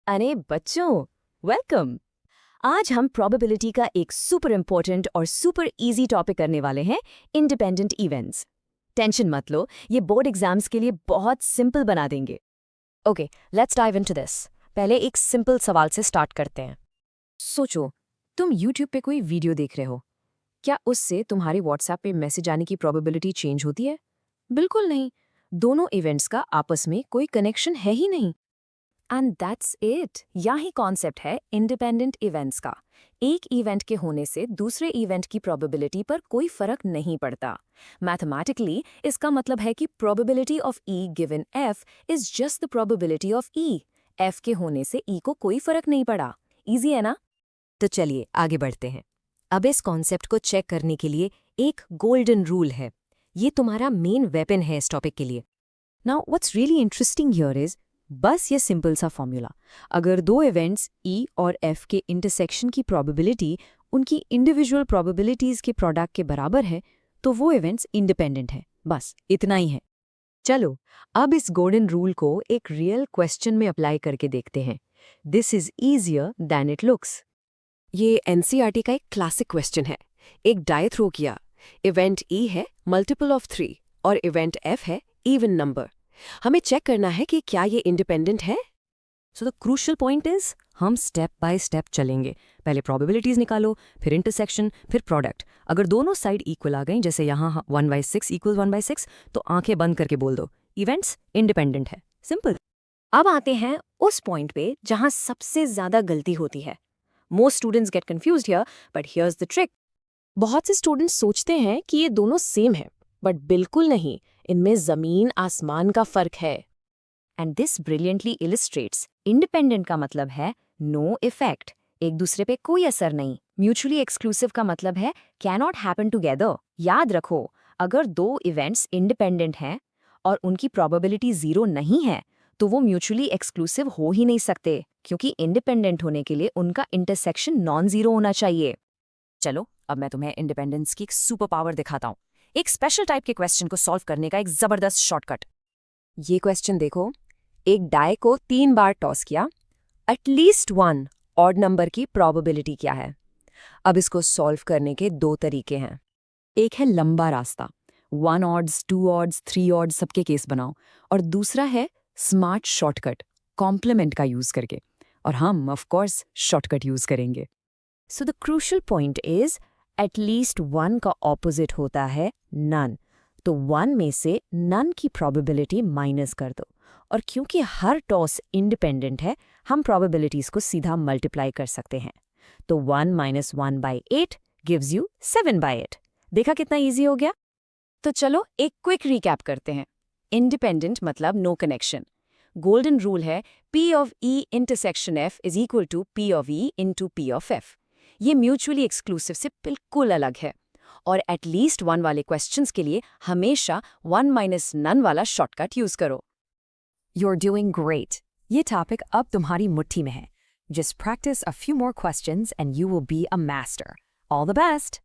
अरे बच्चों, वेलकम। आज हम प्रोबेबिलिटी का एक सुपर इम्पोर्टेंट और सुपर इजी टॉपिक करने वाले हैं, इंडिपेंडेंट इवेंट्स। टेंशन मत लो, ये बोर्ड एग्जाम्स के लिए बहुत सिंपल बना देंगे। Okay, let's dive into this. पहले एक सिंपल सवाल से स्टार्ट करते हैं। सोचो, तुम YouTube पे कोई वीडियो देख रहे हो। क्या उससे तुम्हारी WhatsApp पे मैसेज आने की प्रोबेबिलिटी चेंज होती है? बिल्कुल नहीं। दोनों इवेंट्स का आपस में कोई कनेक्शन है ही नहीं। And that's it. यही कॉन्सेप्ट है इंडिपेंडेंट इवेंट्स का। एक इवेंट के होने से दूसरे इवेंट की प्रोबेबिलिटी पर कोई फर्क नहीं पड़ता। मैथमेटिकली इसका मतलब है कि probability of E given F is just the probability of E। F के होने से E को कोई फर्क नहीं पड़ा। इजी है ना? तो चलिए आगे बढ़ते हैं। अब इस कॉन्सेप्ट को चेक करने के लिए एक गोल्डन रूल है। ये तुम्हारा मेन वेपन है इस टॉपिक के लिए। Now what's really interesting here is, बस ये सिंपल सा फॉर्मूला। अगर दो इवेंट्स E और F के इंटरसेक्शन की प्रोबेबिलिटी उनकी इंडिविजुअल प्रोबेबिलिटीज के प्रोडक्ट के बराबर है तो वो इवेंट्स इंडिपेंडेंट है। बस इतना ही है। चलो अब इस गोल्डन रूल को एक रियल क्वेश्चन में अप्लाई करके देखते हैं। This is easier than it looks. ये NCERT का एक क्लासिक क्वेश्चन है। एक डाई थ्रो किया, इवेंट E है मल्टीपल ऑफ 3 और इवेंट F है इवन नंबर। हमें चेक करना है कि क्या ये इंडिपेंडेंट है। So the crucial point is, हम स्टेप बाय स्टेप चलेंगे। पहले प्रोबेबिलिटीज निकालो, फिर इंटरसेक्शन, फिर प्रोडक्ट। अगर दोनों साइड इक्वल आ गई, जैसे यहाँ 1/6 इक्वल 1/6, तो आंखें बंद करके बोल दो इवेंट्स इंडिपेंडेंट है। सिंपल। अब आते हैं उस पॉइंट पे जहां सबसे ज्यादा गलती होती है। Most students get confused here, but here's the trick. बहुत से स्टूडेंट्स सोचते हैं कि ये दोनों सेम है, बट बिल्कुल नहीं। इनमें जमीन आसमान का फर्क है। एंड दिस ब्रिलियंटली इलिस्ट्रेट्स इंडिपेंडेंट का मतलब है नो इफेक्ट, एक दूसरे पे कोई असर नहीं। म्यूचुअली एक्सक्लूसिव का मतलब है कैनॉट हैपन टुगेदर। याद रखो, अगर दो इवेंट्स इंडिपेंडेंट हैं और उनकी प्रोबेबिलिटी 0 नहीं है तो वो म्यूचुअली एक्सक्लूसिव हो ही नहीं सकते, क्योंकि इंडिपेंडेंट होने के लिए उनका इंटरसेक्शन नॉन जीरो होना चाहिए। चलो अब मैं तुम्हें इंडिपेंडेंस की एक सुपर पावर दिखाता हूँ, एक स्पेशल टाइप के क्वेश्चन को सॉल्व करने का एक जबरदस्त शॉर्टकट। ये क्वेश्चन देखो, एक डाई को 3 बार टॉस किया, एटलीस्ट 1 ऑड नंबर की प्रोबेबिलिटी क्या है। अब इसको सॉल्व करने के 2 तरीके हैं। एक है लंबा रास्ता, 1 ऑड्स 2 ऑड्स 3 ऑड्स सबके केस बनाओ, और दूसरा है स्मार्ट शॉर्टकट, कॉम्प्लीमेंट का यूज करके। और हम ऑफ कोर्स शॉर्टकट यूज करेंगे। So the crucial point is, at least 1 का ऑपोजिट होता है नन। तो 1 में से नन की प्रोबेबिलिटी माइनस कर दो, और क्योंकि हर टॉस इंडिपेंडेंट है, हम प्रोबेबिलिटीज को सीधा मल्टीप्लाई कर सकते हैं। तो 1 - 1/8 गिव्स यू 7/8। देखा कितना इजी हो गया। तो चलो एक क्विक रिकैप करते हैं। इंडिपेंडेंट मतलब नो कनेक्शन। गोल्डन रूल है P of E intersection F is equal to P of E into P of F। ये म्यूचुअली एक्सक्लूसिव से बिल्कुल अलग है। और एटलीस्ट 1 वाले क्वेश्चंस के लिए हमेशा 1 माइनस नन वाला शॉर्टकट यूज करो। You're doing great. ये टॉपिक अब तुम्हारी मुट्ठी में है। Just practice a few more questions and you will be a master. All the best!